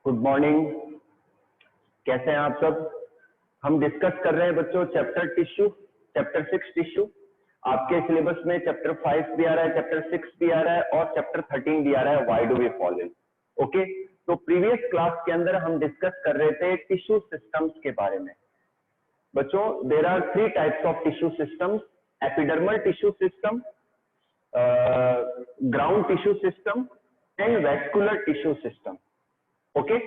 Good morning. कैसे हैं आप सब? हम डिस्कस कर रहे हैं बच्चों चैप्टर टिश्यू, चैप्टर 6 टिश्यू। आपके सिलेबस में चैप्टर 5 भी आ रहा है, चैप्टर 6 भी आ रहा है और चैप्टर 13 भी आ रहा है, why do we fall in. Okay, तो प्रीवियस क्लास के अंदर हम डिस्कस कर रहे थे टिश्यू सिस्टम्स के बारे में। बच्चों, there are 3 types of tissue systems: epidermal tissue system, ground tissue system and vascular tissue system. Okay,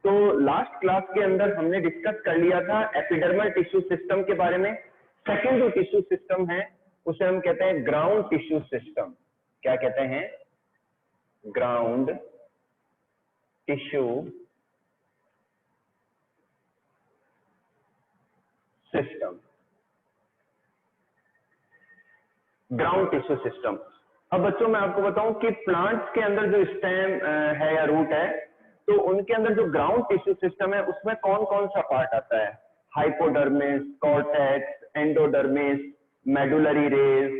तो लास्ट क्लास के अंदर हमने डिस्कस कर लिया था एपिडर्मल टिश्यू सिस्टम के बारे में। सेकेंड जो टिश्यू सिस्टम है उसे हम कहते हैं ग्राउंड टिश्यू सिस्टम। क्या कहते हैं? Ground tissue system. Ground tissue system. अब बच्चों मैं आपको बताऊं कि प्लांट्स के अंदर जो स्टेम है या रूट है, तो उनके अंदर जो ग्राउंड टिश्यू सिस्टम है उसमें कौन कौन सा पार्ट आता है? Hypodermis, cortex, endodermis, medullary rays,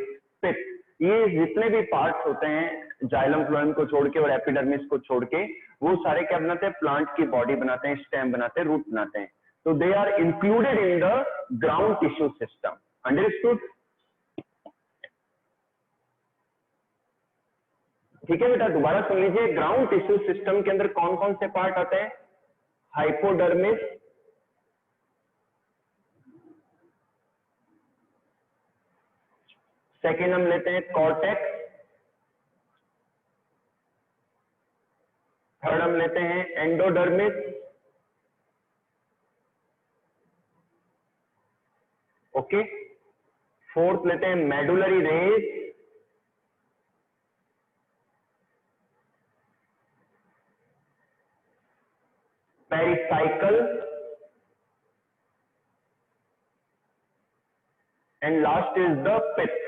pith. ये जितने भी पार्ट्स होते हैं जाइलम फ्लोएम को छोड़ के और एपिडर्मिस को छोड़ के, वो सारे क्या बनाते हैं? प्लांट की बॉडी बनाते हैं, स्टेम बनाते हैं, रूट बनाते हैं। तो they are included in the ground tissue system. Understood? ठीक है बेटा, दोबारा सुन लीजिए। ग्राउंड टिश्यू सिस्टम के अंदर कौन कौन से पार्ट आते हैं? हाइपोडर्मिस, सेकेंड हम लेते हैं कॉर्टेक्स, थर्ड हम लेते हैं एंडोडर्मिस, ओके, फोर्थ लेते हैं medullary rays, pericycle and last is the pith.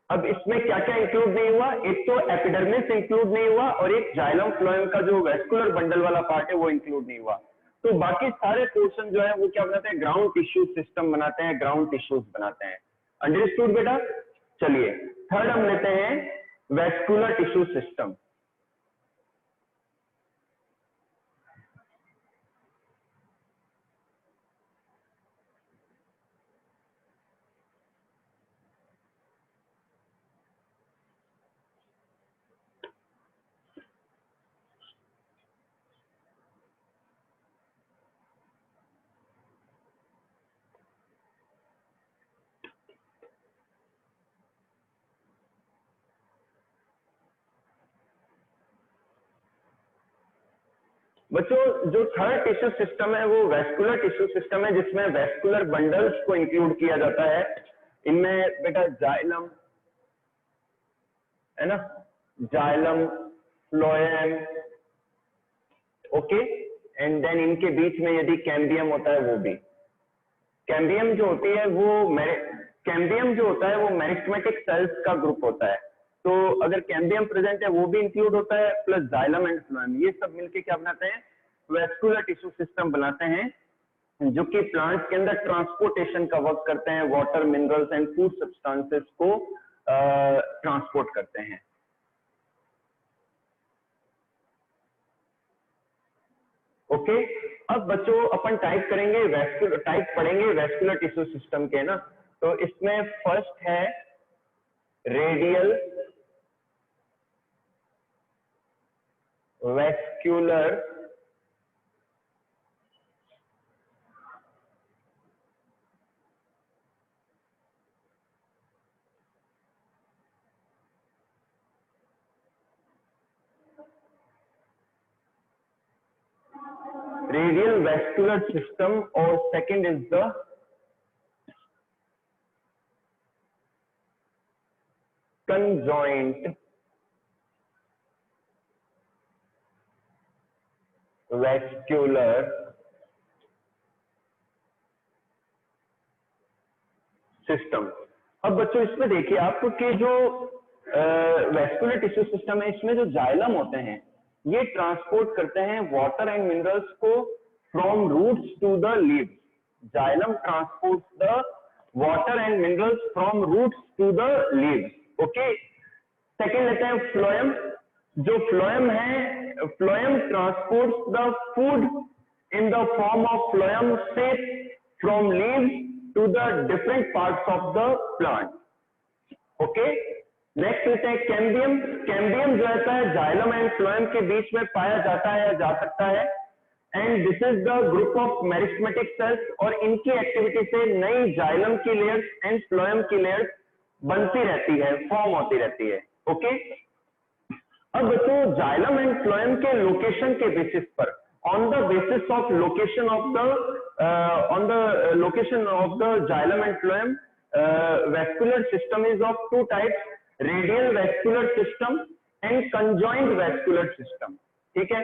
अब इसमें क्या क्या इंक्लूड नहीं हुआ? एक तो एपिडर्मिस इंक्लूड नहीं हुआ और एक जाइलम फ्लोएम का जो वेस्कुलर बंडल वाला पार्ट है वो इंक्लूड नहीं हुआ। तो बाकी सारे पोर्शन जो है वो क्या बनाते हैं? ग्राउंड टिश्यू सिस्टम बनाते हैं, ग्राउंड टिश्यूज बनाते हैं। अंडरस्टूड बेटा? चलिए, थर्ड हम लेते हैं वेस्कुलर टिश्यू सिस्टम। बच्चों, जो थर्ड टिश्यू सिस्टम है वो वेस्कुलर टिश्यू सिस्टम है, जिसमें वेस्कुलर बंडल्स को इंक्लूड किया जाता है। इनमें बेटा जाइलम है ना, xylem, phloem, okay, and then इनके बीच में यदि कैम्बियम होता है वो भी। कैम्बियम जो होती है वो कैम्बियम जो होता है वो मेरिस्टेमेटिक सेल्स का ग्रुप होता है। तो अगर कैम्बियम प्रेजेंट है वो भी इंक्लूड होता है, प्लस जाइलम एंड फ्लोएम, ये सब मिलके क्या बनाते हैं? वेस्कुलर टिश्यू सिस्टम बनाते हैं, जो कि प्लांट्स के अंदर ट्रांसपोर्टेशन का वर्क करते हैं, water, minerals and food substances को ट्रांसपोर्ट करते हैं। ओके, अब बच्चों अपन टाइप करेंगे वेस्कुलर, टाइप पढ़ेंगे वेस्कुलर टिश्यू सिस्टम के ना। तो इसमें फर्स्ट है रेडियल वेस्कुलर सिस्टम और second is the conjoint vascular system. अब बच्चों इसमें देखिए आप कि जो वेस्कुलर टिश्यू सिस्टम है, इसमें जो जाइलम होते हैं ये ट्रांसपोर्ट करते हैं वाटर एंड मिनरल्स को from roots to the leaves. Xylem transports the water and minerals from roots to the leaves. Okay. Second लेते हैं फ्लोएम. जो फ्लोएम है, phloem transports the food in the form of phloem sac from leaves to the different parts of the plant. Okay. Next लेते हैं cambium. Cambium जो रहता है xylem and phloem के बीच में पाया जाता है या जा सकता है. And this is the group of meristematic cells. और इनकी एक्टिविटी से नई जाइलम की लेयर्स एंड फ्लोएम की लेयर्स बनती रहती है, फॉर्म होती रहती है. ओके. अब तो जाइलम एंड फ्लोएम के लोकेशन के बेसिस पर, on the basis of location of the xylem and phloem, vascular system is of two types: radial vascular system and conjoint vascular system. ठीक है.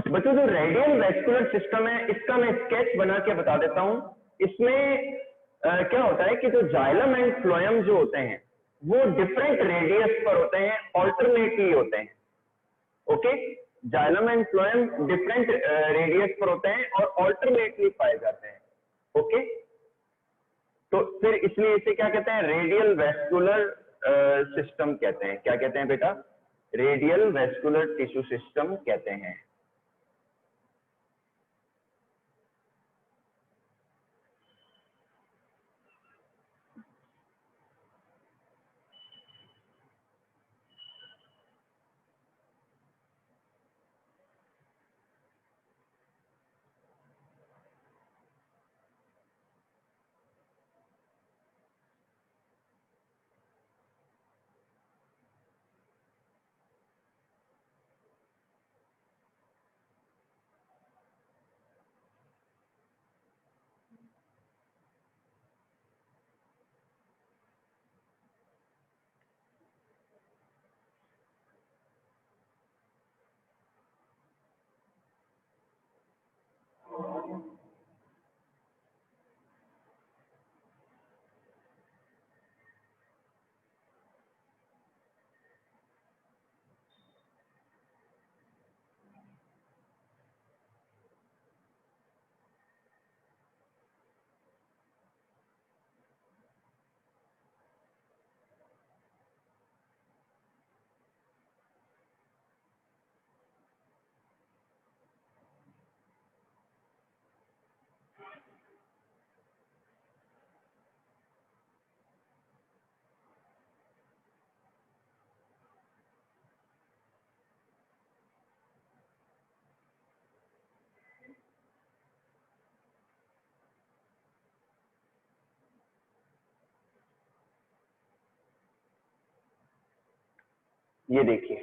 बच्चों जो रेडियल वैस्कुलर सिस्टम है इसका मैं स्केच बना के बता देता हूं. इसमें क्या होता है कि जो जाइलम एंड फ्लोएम जो होते हैं वो डिफरेंट रेडियस पर होते हैं, ऑल्टरनेटली होते हैं. Okay. Xylem and phloem different radius पर होते हैं और ऑल्टरनेटली पाए जाते हैं. ओके. तो फिर इसलिए इसे क्या कहते हैं? रेडियल वैस्कुलर सिस्टम कहते हैं. क्या कहते हैं बेटा? रेडियल वैस्कुलर टिश्यू सिस्टम कहते हैं. ये देखिए,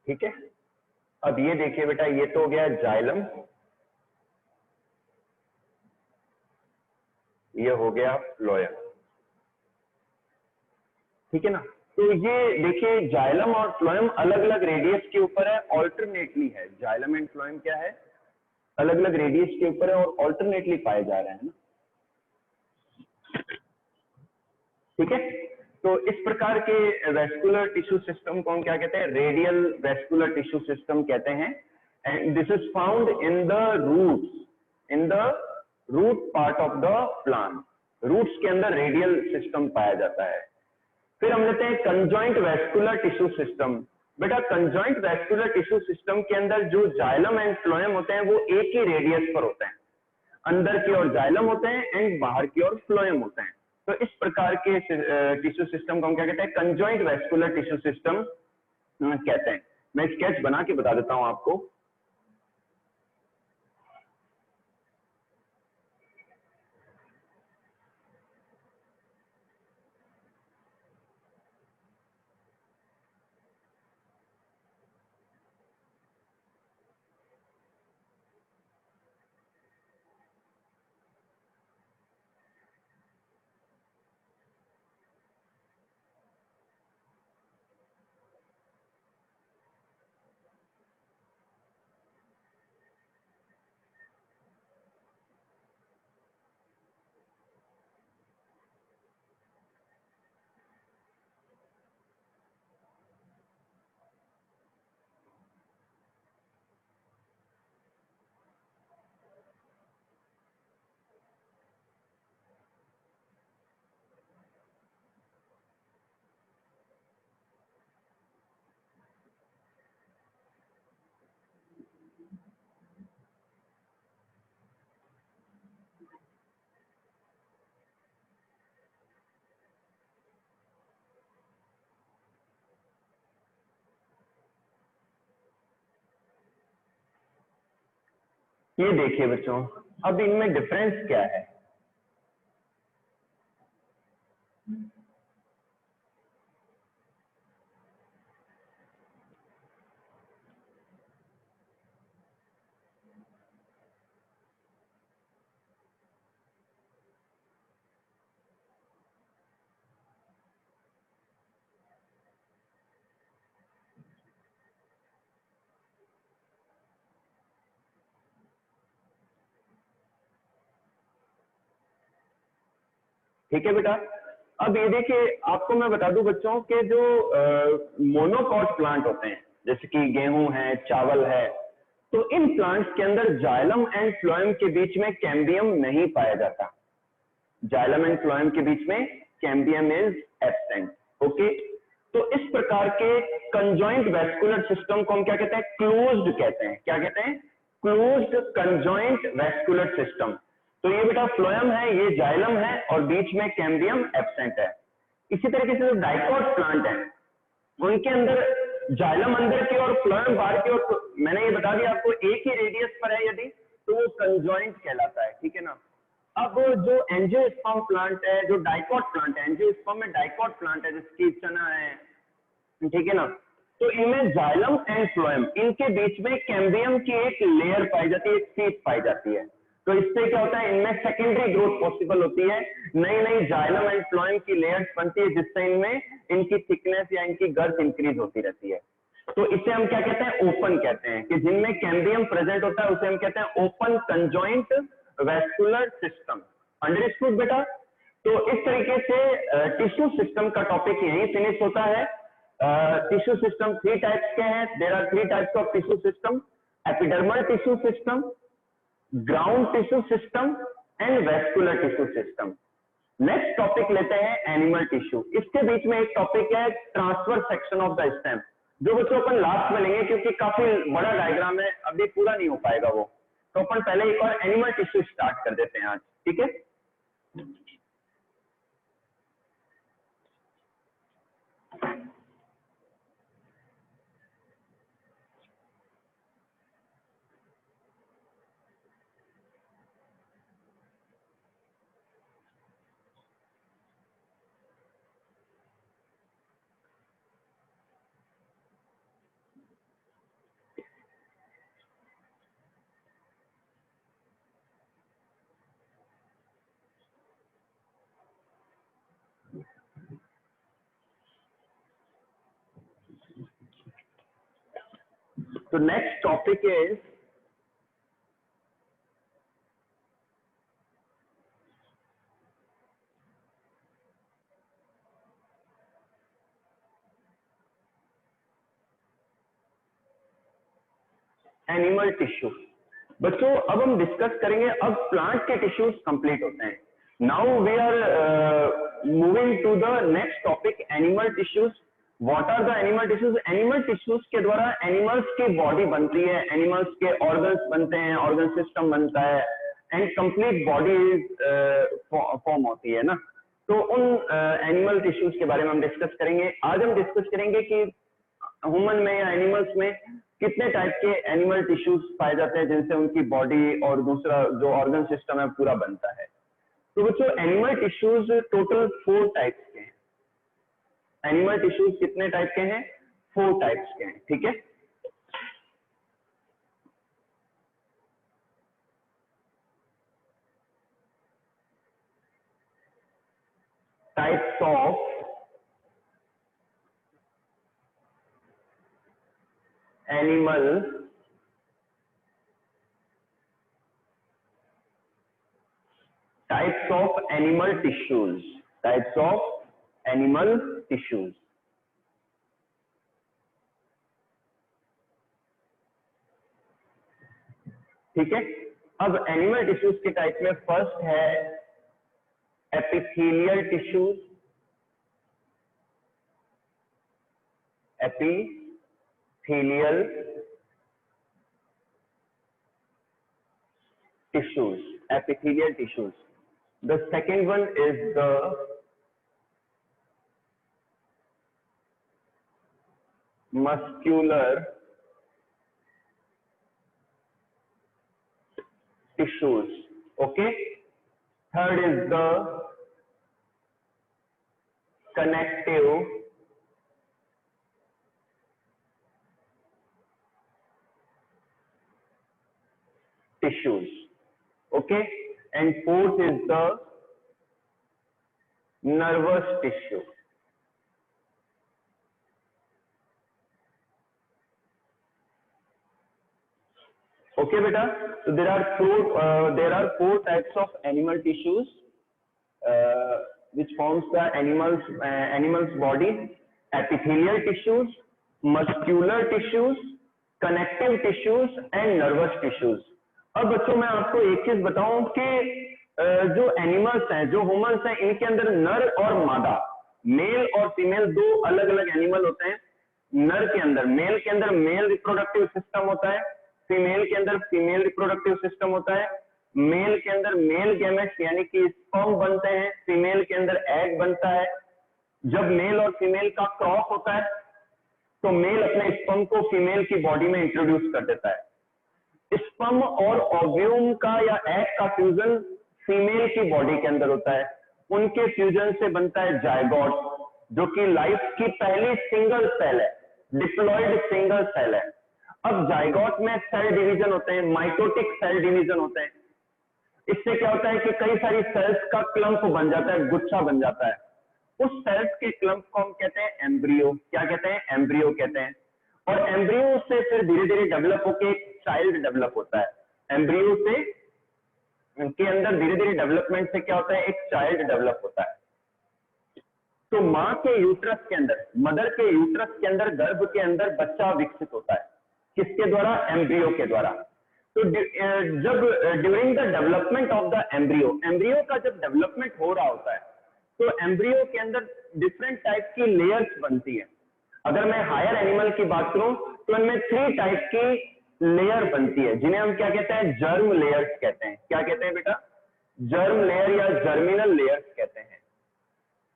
ठीक है. अब ये देखिए बेटा, ये तो हो गया जाइलम, ये हो गया फ्लोएम. ठीक है ना. तो ये देखिए जाइलम और फ्लोएम अलग अलग रेडियस के ऊपर है, ऑल्टरनेटली है. जाइलम एंड फ्लोएम क्या है? अलग अलग रेडियस के ऊपर है और ऑल्टरनेटली पाए जा रहे हैं ना. ठीक है. तो इस प्रकार के वैस्कुलर टिश्यू सिस्टम को हम क्या कहते हैं? रेडियल वैस्कुलर टिश्यू सिस्टम कहते हैं. And this is found in the roots, in the root part of the plant. Roots के अंदर रेडियल सिस्टम पाया जाता है. फिर हम लेते हैं कंजॉइंट वैस्कुलर टिश्यू सिस्टम. बेटा कंजॉइंट वैस्कुलर टिश्यू सिस्टम के अंदर जो जाइलम एंड फ्लोएम होते हैं वो एक ही रेडियस पर होते हैं. अंदर की ओर जाइलम होते हैं एंड बाहर की ओर फ्लोएम होते हैं. तो इस प्रकार के टिश्यू सिस्टम को हम क्या कहते हैं? कंजॉइंट वैस्कुलर टिश्यू सिस्टम कहते हैं. मैं स्केच बना के बता देता हूं आपको. ये देखिए बच्चों, अब इनमें डिफरेंस क्या है? ठीक है बेटा, अब ये देखिए, आपको मैं बता दूं बच्चों के जो मोनोकॉट प्लांट होते हैं, जैसे कि गेहूं है, चावल है, तो इन प्लांट्स के अंदर जाइलम एंड फ्लोएम के बीच में कैम्बियम नहीं पाया जाता। जाइलम एंड फ्लोएम के बीच में कैम्बियम इज एब्सेंट। ओके, तो इस प्रकार के कंजॉइंट वेस्कुलर सिस्टम को हम क्या कहते हैं? क्लोज्ड कहते हैं। क्या कहते हैं? Closed conjoint vascular system. तो ये बेटा फ्लोएम है, ये जाइलम है, और बीच में कैम्बियम एब्सेंट है। इसी तरीके से जो डाइकॉट प्लांट है, उनके अंदर जाइलम अंदर की और फ्लोएम बाहर की ओर, मैंने ये बता दिया आपको, एक ही रेडियस पर है यदि, तो वो कंजॉइंट कहलाता है। ठीक है ना? अब जो एंजियोस्पर्म प्लांट है, जो डाइकॉट प्लांट है, एंजियोस्पर्म में डाइकॉट प्लांट है, जैसे कि चना है, ठीक है ना, तो इनमें जाइलम एंड फ्लोएम, इनके बीच में कैम्बियम की एक लेयर पाई जाती है, एक सीट पाई जाती है। तो इससे क्या होता है? इनमें सेकेंडरी ग्रोथ पॉसिबल होती है, नई नई जाइलम एंड फ्लोएम की लेयर्स बनती है, जिससे इनमें इनकी थिकनेस या इनकी गर्थ इंक्रीज होती रहती है। तो इसे हम क्या कहते हैं? ओपन कहते हैं, कि जिनमें कैम्बियम प्रेजेंट होता है उसे हम कहते हैं open conjoint vascular system. Understood बेटा? तो इस तरीके से टिश्यू सिस्टम का टॉपिक यहीं फिनिश होता है। टिश्यू सिस्टम 3 टाइप्स के हैं। There are 3 types of tissue system: epidermal tissue system, ground tissue system and vascular tissue system. Next topic लेते हैं एनिमल टिश्यू। इसके बीच में एक टॉपिक है transfer section of the stem, जो बच्चों अपन लास्ट में लेंगे, क्योंकि काफी बड़ा डायग्राम है, अभी पूरा नहीं हो पाएगा वो। तो अपन पहले एक बार एनिमल टिश्यू स्टार्ट कर देते हैं आज। ठीक है? तो next topic is animal tissue. बच्चों अब हम डिस्कस करेंगे, अब प्लांट के टिश्यूज कंप्लीट होते हैं। Now we are moving to the next topic, animal tissues. What are the animal tissues? Animal tissues के द्वारा एनिमल्स की बॉडी बनती है, एनिमल्स के ऑर्गन्स बनते हैं, ऑर्गन सिस्टम बनता है, एंड कंप्लीट बॉडी फॉर्म होती है ना। तो उन एनिमल टिश्यूज के बारे में हम डिस्कस करेंगे। आज हम डिस्कस करेंगे कि ह्यूमन में या एनिमल्स में कितने टाइप के एनिमल टिश्यूज पाए जाते हैं, जिनसे उनकी बॉडी और दूसरा जो ऑर्गन सिस्टम है पूरा बनता है। तो बच्चों एनिमल टिश्यूज टोटल 4 टाइप्स के हैं। एनिमल टिश्यूज कितने टाइप के हैं? 4 टाइप्स के हैं। ठीक है? Types of animal types of animal tissues, types of animal tissues। ठीक है? अब एनिमल टिश्यूज के टाइप में फर्स्ट है epithelial tissues. Epithelial tissues, epithelial tissues। The second one is the muscular tissues. Okay. Third is the connective tissues. Okay. And fourth is the nervous tissue. Okay, beta. So there are four types of animal tissues which forms the animal's body: epithelial tissues, muscular tissues, connective tissues and nervous tissues. अब बच्चों मैं आपको एक चीज बताऊं कि जो animals हैं, जो ह्यूमंस हैं, इनके अंदर नर और मादा, मेल और फीमेल, दो अलग अलग एनिमल होते हैं. नर के अंदर, मेल के अंदर मेल रिप्रोडक्टिव सिस्टम होता है, फीमेल के अंदर फीमेल रिप्रोडक्टिव सिस्टम होता है. मेल के अंदर मेल गैमेट्स यानी कि स्पर्म बनते हैं, फीमेल के अंदर एग बनता है. जब मेल और फीमेल का क्रॉस होता है तो मेल अपने स्पर्म को फीमेल की बॉडी में इंट्रोड्यूस कर देता है. स्पर्म और ओव्यूम का या एग का फ्यूजन फीमेल की बॉडी के अंदर होता है. उनके फ्यूजन से बनता है जायगोट, जो कि लाइफ की पहली सिंगल सेल है, डिप्लॉयड सिंगल सेल है. अब जायगोट में सेल डिवीजन होते हैं, माइटोटिक सेल डिवीजन होते हैं. इससे क्या होता है कि कई सारी सेल्स का क्लंप बन जाता है, गुच्छा बन जाता है. उस सेल्स के क्लंप को हम कहते हैं एम्ब्रियो. क्या कहते हैं? एम्ब्रियो कहते हैं. और एम्ब्रियो से फिर धीरे धीरे डेवलप होकर चाइल्ड डेवलप होता है. एम्ब्रियो से के अंदर धीरे धीरे डेवलपमेंट से क्या होता है? एक चाइल्ड डेवलप होता है. तो माँ के यूट्रस के अंदर, मदर के यूट्रस के अंदर, गर्भ के अंदर बच्चा विकसित होता है. किसके द्वारा? एम्ब्रियो के द्वारा. तो जब during the development of the embryo, embryo का जब डेवलपमेंट हो रहा होता है तो एम्ब्रियो के अंदर डिफरेंट टाइप की लेयर्स बनती है. अगर मैं हायर एनिमल की बात करूं तो इनमें 3 टाइप की लेयर बनती है, जिन्हें हम क्या कहते हैं? जर्म लेयर्स कहते हैं. क्या कहते हैं बेटा? जर्म लेयर या जर्मिनल लेयर्स कहते हैं.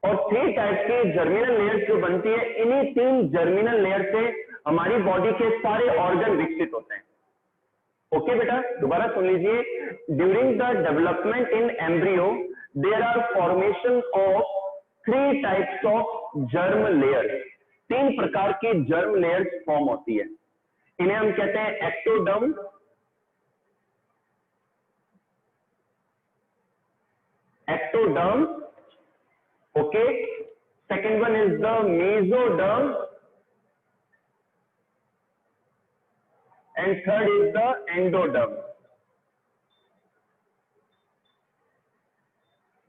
और 3 टाइप की जर्मिनल लेयर्स जो बनती है, इन्हीं 3 जर्मिनल लेयर से हमारी बॉडी के सारे ऑर्गन विकसित होते हैं. ओके बेटा, दोबारा सुन लीजिए. During the development in embryo there are formation of 3 types of germ layers. 3 प्रकार की जर्म लेयर्स फॉर्म होती है. इन्हें हम कहते हैं ectoderm, okay. Second one is the mesoderm and third is the endoderm.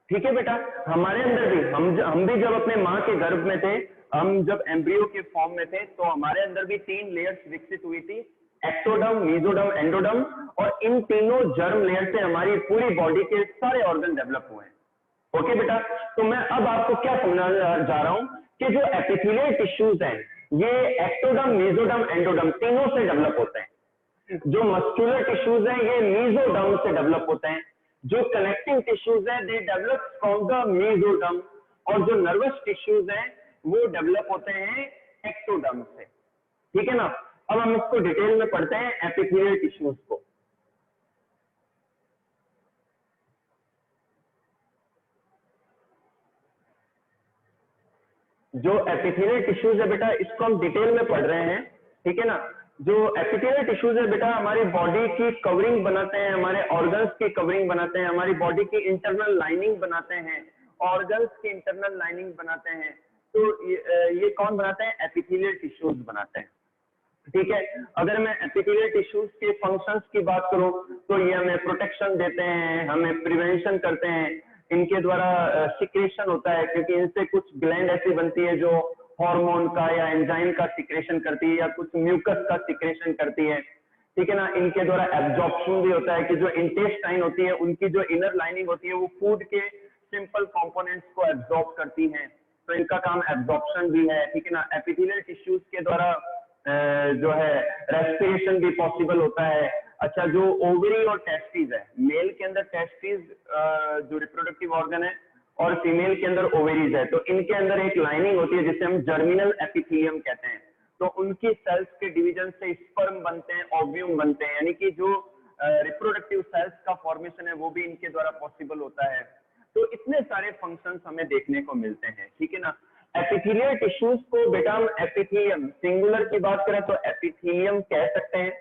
ठीक है बेटा, हमारे अंदर भी हम भी जब अपने माँ के गर्भ में थे, हम जब एम्ब्रियो के फॉर्म में थे, तो हमारे अंदर भी 3 लेयर्स विकसित हुई थी, एक्टोडर्म, मेसोडर्म, एंडोडर्म. और इन तीनों जर्म लेयर से हमारी पूरी बॉडी के सारे ऑर्गन डेवलप हुए हैं. ओके बेटा, तो मैं अब आपको क्या समझाने जा रहा हूं कि जो एपिथेलियल टिश्यूज हैं, ये एक्टोडर्म, मेसोडर्म, एंडोडर्म तीनों से डेवलप होते हैं. जो मस्कुलर टिश्यूज हैं, ये मेसोडर्म से डेवलप होते हैं. जो कनेक्टिंग टिश्यूज हैं, they develop from the mesoderm. और जो नर्वस टिश्यूज हैं, वो डेवलप होते हैं एक्टोडर्म से. ठीक है ना. अब हम इसको डिटेल में पढ़ते हैं, एपिथेलियल टिश्यूज को. जो एपिथेलियल टिश्यूज है बेटा, इसको हम डिटेल में पढ़ रहे हैं. ठीक है ना. जो एपिथेलियल टिश्यूज है बेटा, हमारी बॉडी की कवरिंग बनाते हैं, हमारे ऑर्गन्स की कवरिंग बनाते हैं, हमारी बॉडी की इंटरनल लाइनिंग बनाते हैं, ऑर्गन्स की इंटरनल लाइनिंग बनाते हैं. तो ये कौन बनाते हैं? एपिथेलियल टिश्यूज बनाते हैं. ठीक है. अगर मैं एपिथेलियल टिश्यूज के फंक्शंस की बात करूं तो ये हमें प्रोटेक्शन देते हैं, हमें प्रिवेंशन करते हैं. इनके द्वारा सिक्रेशन होता है, क्योंकि इनसे कुछ ग्लैंड ऐसी बनती है जो हार्मोन का या एंजाइम का सिक्रेशन करती है, या कुछ म्यूकस का सिक्रेशन करती है. ठीक है ना. इनके द्वारा एब्जॉर्प्शन भी होता है, कि जो इंटेस्टाइन होती है, उनकी जो इनर लाइनिंग होती है, वो फूड के सिंपल कंपोनेंट्स को एब्जॉर्ब करती है. तो इनका काम एब्जॉर्प्शन भी है. ठीक है ना. एपिथेलियल टिश्यूज के द्वारा जो है रेस्पिरेशन भी पॉसिबल होता है. अच्छा, जो ओवरी और टेस्टिस है, मेल के अंदर टेस्टिस जो रिप्रोडक्टिव ऑर्गन है, और फीमेल के अंदर ओवेरीज है, तो इनके अंदर एक लाइनिंग होती है जिसे हम जर्मिनल एपिथेलियम कहते हैं. तो उनकी सेल्स के डिवीजन से स्पर्म बनते हैं, ओव्यूम बनते हैं, यानी कि जो रिप्रोडक्टिव सेल्स का फॉर्मेशन है वो भी इनके द्वारा पॉसिबल होता है। तो इतने सारे फंक्शंस हमें देखने को मिलते हैं, ठीक है ना। एपिथेलियल टिश्यूज को बेटा हम एपिथेलियम सिंगुलर की बात करें तो एपिथेलियम कह सकते हैं,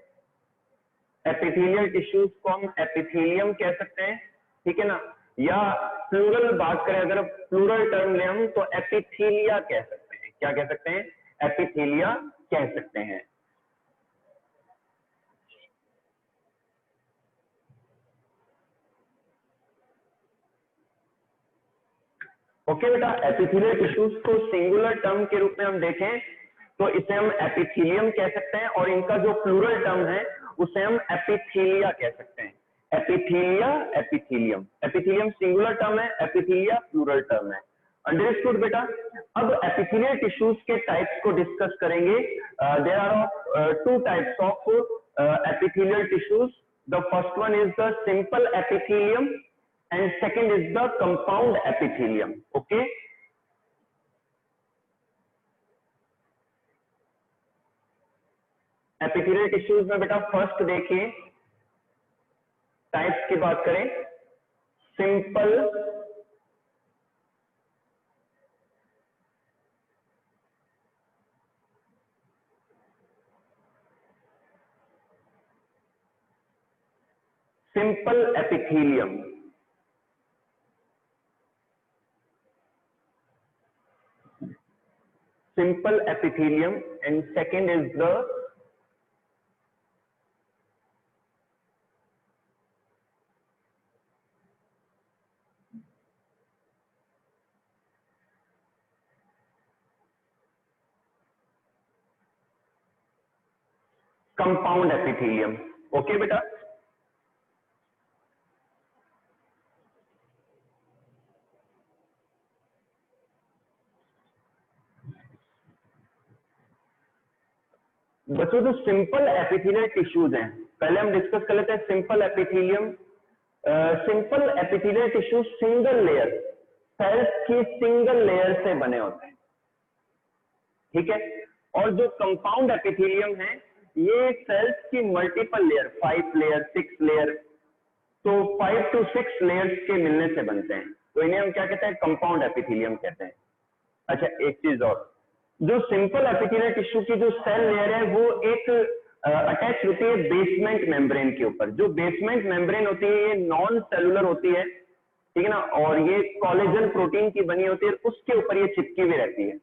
एपिथेलियल टिश्यूज को हम एपिथेलियम कह सकते हैं, ठीक है ना। या प्लूरल बात करें, अगर प्लूरल टर्म लें हम तो एपिथेलिया कह सकते हैं। क्या कह सकते हैं? एपिथेलिया कह सकते हैं। ओके बेटा, एपिथेलियल टिश्यूज को सिंगुलर टर्म के रूप में हम देखें तो इसे हम एपिथेलियम कह सकते हैं, और इनका जो प्लूरल टर्म है उसे हम एपिथेलिया कह सकते हैं। Epithelia, epithelium, epithelium singular term है, एपिथेलिया प्लूरल टर्म है। अंडरस्टूड बेटा। अब एपिथेलियल टिश्यूज के टाइप्स को डिस्कस करेंगे। There are two types of epithelial tissues. The first one is the simple epithelium and second is the compound epithelium. Okay, epithelial tissues में बेटा first देखिए types की बात करें, simple simple epithelium, simple epithelium, and second is the compound epithelium. Okay बेटा। बच्चों जो simple epithelial tissues हैं, पहले हम डिस्कस कर लेते हैं simple epithelium. Simple epithelial tissue single layer, cells की सिंगल लेयर से बने होते हैं, ठीक है। और जो कंपाउंड एपिथेलियम है ये सेल्स की मल्टीपल लेयर, 5 लेयर 6 लेयर, तो 5 to 6 लेयर्स के मिलने से बनते हैं, तो इन्हें हम क्या कहते हैं? कंपाउंड एपिथेलियम कहते हैं। अच्छा एक चीज और, जो सिंपल एपिथेलियल टिश्यू की जो सेल लेयर है वो एक अटैच होती है बेसमेंट मेम्ब्रेन के ऊपर। जो बेसमेंट मेम्ब्रेन होती है ये नॉन सेलुलर होती है, ठीक है ना, और ये कोलेजन प्रोटीन की बनी होती है, उसके ऊपर ये चिपकी हुई रहती है।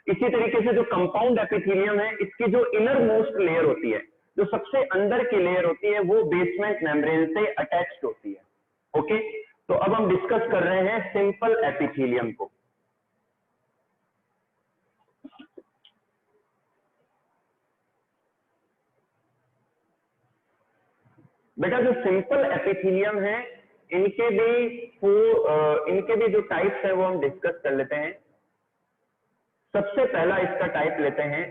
इसी तरीके से जो कंपाउंड एपिथेलियम है इसकी जो इनर मोस्ट लेयर होती है, जो सबसे अंदर की लेयर होती है वो बेसमेंट मेम्ब्रेन से अटैच्ड होती है। ओके, तो अब हम डिस्कस कर रहे हैं सिंपल एपिथेलियम को। बेटा जो सिंपल एपिथेलियम है इनके भी जो टाइप्स है वो हम डिस्कस कर लेते हैं। सबसे पहला इसका टाइप लेते हैं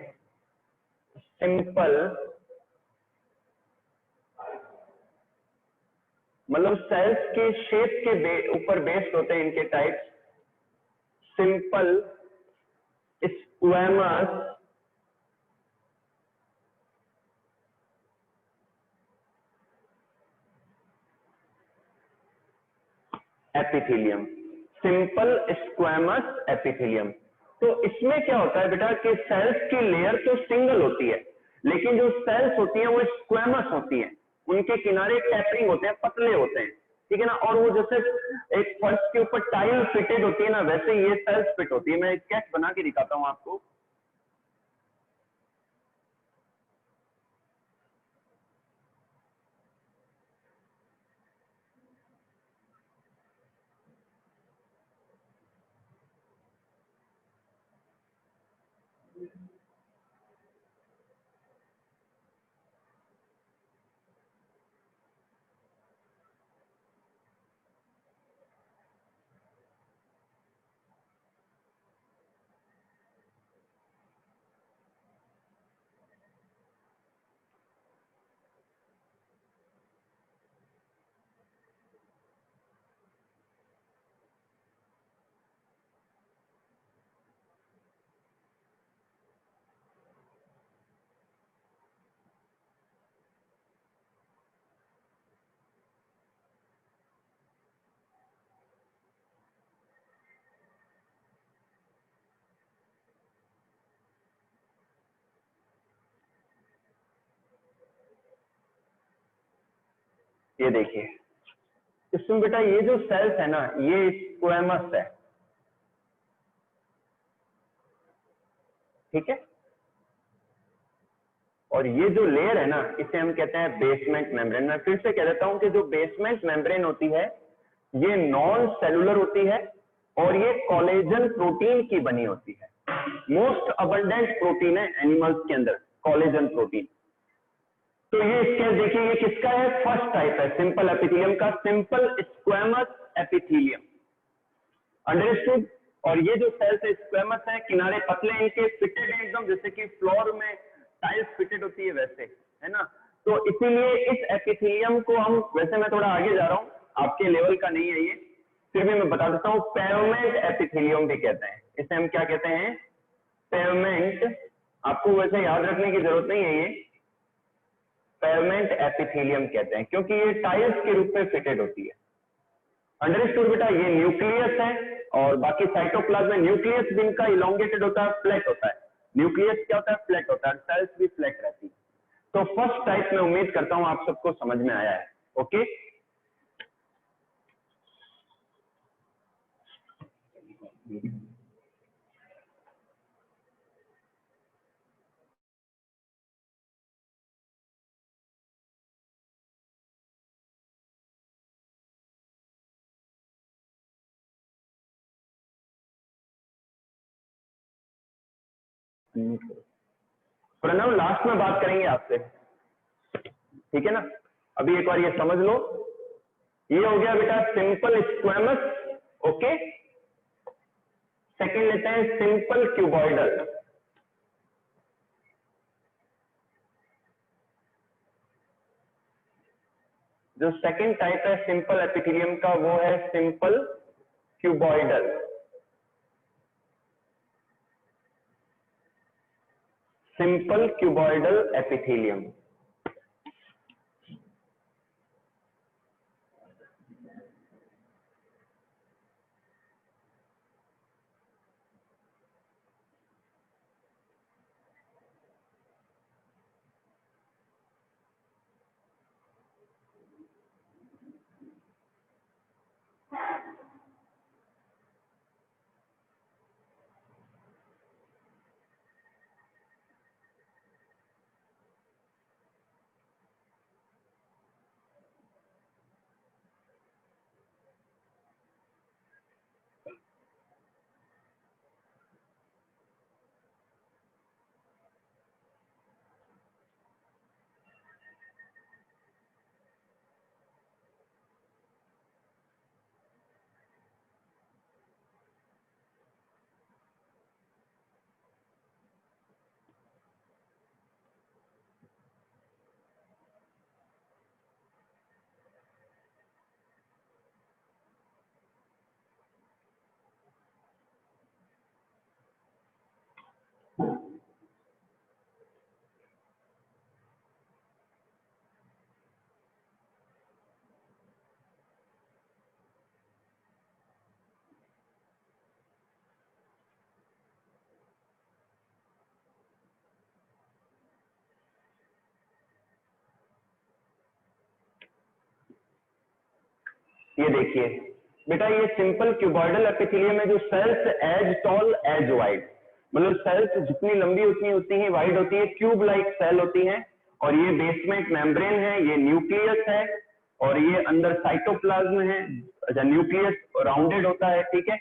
सिंपल, मतलब सेल्स के शेप के ऊपर बेस्ड होते हैं इनके types. Simple squamous epithelium, simple squamous epithelium. तो इसमें क्या होता है बेटा कि सेल्स की लेयर तो सिंगल होती है, लेकिन जो सेल्स होती हैं वो स्क्वैमस होती हैं, उनके किनारे टैपरिंग होते हैं, पतले होते हैं, ठीक है ना। और वो जैसे एक फर्श के ऊपर टाइल फिटेड होती है ना, वैसे ये सेल्स फिट होती है। मैं स्केच बना के दिखाता हूं आपको। ये देखिए, इसमें बेटा ये जो सेल्स है ना, ये स्क्वेमस है, ठीक है। और ये जो लेयर है ना, इसे हम कहते हैं बेसमेंट मेम्ब्रेन। मैं फिर से कह देता हूं कि जो बेसमेंट मेम्ब्रेन होती है ये नॉन सेलुलर होती है और ये कोलेजन प्रोटीन की बनी होती है। मोस्ट अबंडेंट प्रोटीन है एनिमल्स के अंदर कोलेजन प्रोटीन। तो ये इसके देखिए, ये किसका है, फर्स्ट टाइप है सिंपल एपिथेलियम का, सिंपल स्क्वेमस एपिथेलियम, अंडरस्टूड। और ये जो सेल्स है स्क्वेमस है, किनारे पतले हैं इनके, फिटेड है एकदम, जैसे कि फ्लोर में टाइल्स फिटेड होती है वैसे, है ना। तो इसीलिए इस एपिथेलियम को हम, वैसे मैं थोड़ा आगे जा रहा हूँ, आपके लेवल का नहीं है ये, फिर भी मैं बता देता हूँ, पेवमेंट एपिथेलियम भी कहते हैं इसे। हम क्या कहते हैं, पेवमेंट। आपको वैसे याद रखने की जरूरत नहीं है, ये पेवमेंट एपिथेलियम कहते हैं क्योंकि ये टाइल्स के रूप में फिटेड होती है। अंडरस्टूड बेटा। ये न्यूक्लियस है और बाकी साइटोप्लाज्म में न्यूक्लियस भी इनका इलोंगेटेड होता है, फ्लैट होता है। न्यूक्लियस क्या होता है, फ्लैट होता है, सेल्स भी फ्लैट रहती है। तो फर्स्ट टाइप में उम्मीद करता हूं आप सबको समझ में आया है। ओके, प्रणव लास्ट में बात करेंगे आपसे, ठीक है ना। अभी एक बार ये समझ लो, ये हो गया बेटा सिंपल स्क्वेमस। ओके, सेकंड लेते हैं सिंपल क्यूबॉइडल। जो सेकंड टाइप है सिंपल एपिथेलियम का वो है simple cuboidal. Simple cuboidal epithelium. ये देखिए बेटा, ये सिंपल क्यूबॉइडल एपिथेलियम में जो cells as tall as wide, मतलब सेल्स जितनी लंबी उतनी उतनी ही वाइड होती है, क्यूब लाइक सेल होती है। और ये बेसमेंट मेम्ब्रेन है, ये न्यूक्लियस है और ये अंदर साइटोप्लाज्म है। अच्छा, न्यूक्लियस राउंडेड होता है, ठीक है।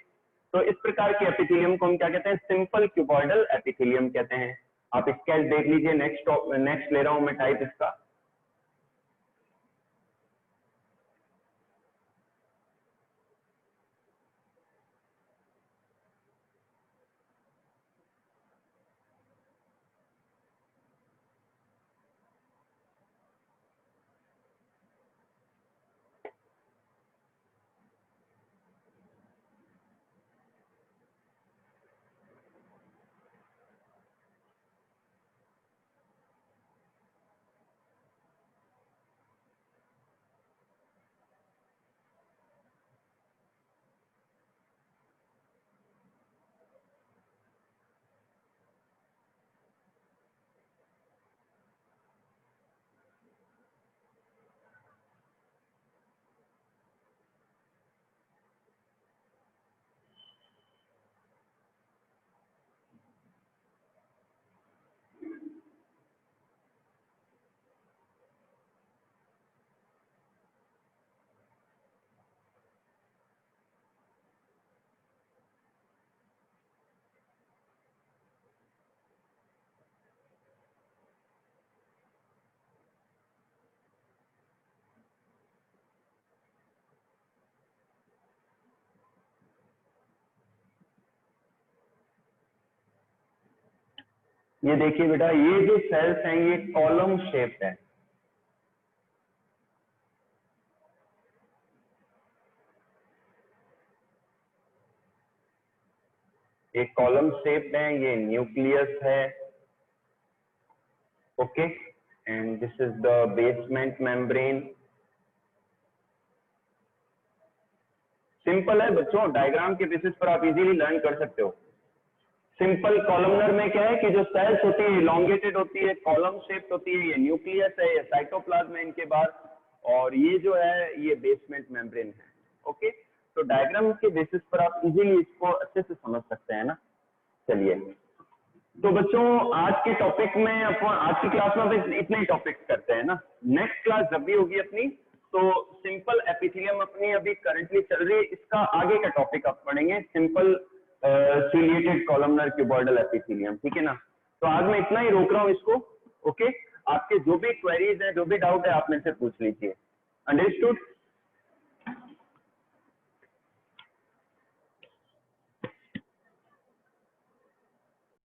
तो इस प्रकार के एपिथेलियम को हम क्या कहते हैं, सिंपल क्यूबॉइडल एपिथेलियम कहते हैं। आप स्केच देख लीजिए, नेक्स्ट ले रहा हूं मैं टाइप इसका। ये देखिए बेटा, ये जो सेल्स हैं ये कॉलम शेप है। ये कॉलम शेप है, ये न्यूक्लियस है, okay, and this is the basement membrane. Simple है बच्चों, डायग्राम के बेसिस पर आप इजीली लर्न कर सकते हो। सिंपल कॉलमनर में क्या है कि जो सेल्स होती है इलोंगेटेड होती है, कॉलम शेप्ड होती है, ये न्यूक्लियस है, ये साइटोप्लाज्म है इनके बाहर, और ये जो है ये बेसमेंट मेम्ब्रेन है, ओके। तो डायग्राम के बेसिस पर आप इजीली इसको अच्छे से समझ सकते हैं ना। चलिए, तो बच्चों आज के टॉपिक में अपन आज की क्लास में अब इतने ही टॉपिक्स करते हैं ना। नेक्स्ट क्लास जब भी होगी अपनी, तो सिंपल एपिथेलियम अपनी अभी करंटली चल रही है, इसका आगे का टॉपिक आप पढ़ेंगे, simple ciliated columnar cuboidal epithelium, ठीक है ना। तो आज मैं इतना ही रोक रहा हूँ इसको, ओके। आपके जो भी क्वेरीज है, जो भी डाउट है, आप मेरे से पूछ लीजिए। अंडरस्टूड?